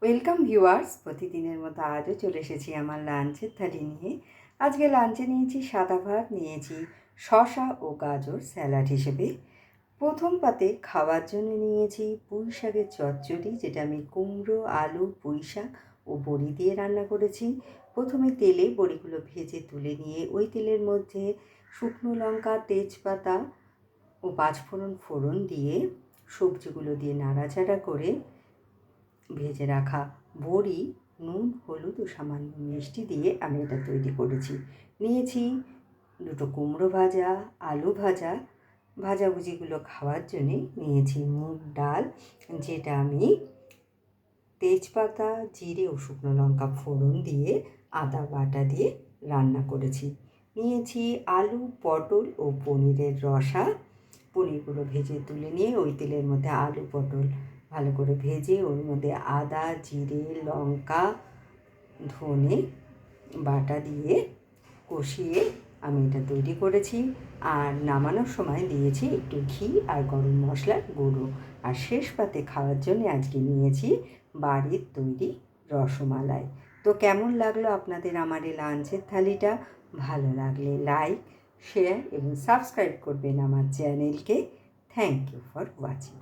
Welcome viewers, প্রতিদিনের মতো আজও চলে এসেছি আমার লাঞ্চের থালি নিয়ে। আজকে লাঞ্চে নিয়েছি সাদা ভাত, নিয়েছি শসা ও গাজর স্যালাড হিসেবে। প্রথম পাতে খাওয়ার জন্য নিয়েছি পুঁই শাকের চচ্চড়ি, যেটা আমি কুমড়ো, আলু, পুঁই শাক ও বড়ি দিয়ে রান্না করেছি। প্রথমে তেলে বড়িগুলো ভেজে তুলে নিয়ে ওই তেলের মধ্যে শুকনো লঙ্কা, তেজপাতা ও পাঁচফোড়ন ফোড়ন দিয়ে সবজিগুলো দিয়ে নাড়াচাড়া করে ভেজে রাখা বড়ি, নুন, হলুদ ও সামান্য মিষ্টি দিয়ে আমি এটা তৈরি করেছি। নিয়েছি দুটো কুমড়ো ভাজা, আলু ভাজা। ভাজাভুজিগুলো খাওয়ার জন্যে নিয়েছি মুগ ডাল, যেটা আমি তেজপাতা, জিরে ও শুকনো লঙ্কা ফোড়ন দিয়ে আদা বাটা দিয়ে রান্না করেছি। নিয়েছি আলু, পটল ও পনিরের রসা। পনিরগুলো ভেজে তুলে নিয়ে ওই তেলের মধ্যে আলু, পটল ভালো করে ভেজে ওর মধ্যে আদা, জিরে, লঙ্কা, ধনে বাটা দিয়ে কষিয়ে আমি এটা তৈরি করেছি। আর নামানোর সময় দিয়েছি একটু ঘি আর গরম মশলার গুঁড়ো। আর শেষ পাতে খাওয়ার জন্য আজকে নিয়েছি বাড়ির তৈরি রসমালাই। তো কেমন লাগলো আপনাদের আমার এই লাঞ্চের থালিটা? ভালো লাগলে লাইক, শেয়ার এবং সাবস্ক্রাইব করবেন আমার চ্যানেলকে। Thank you for watching.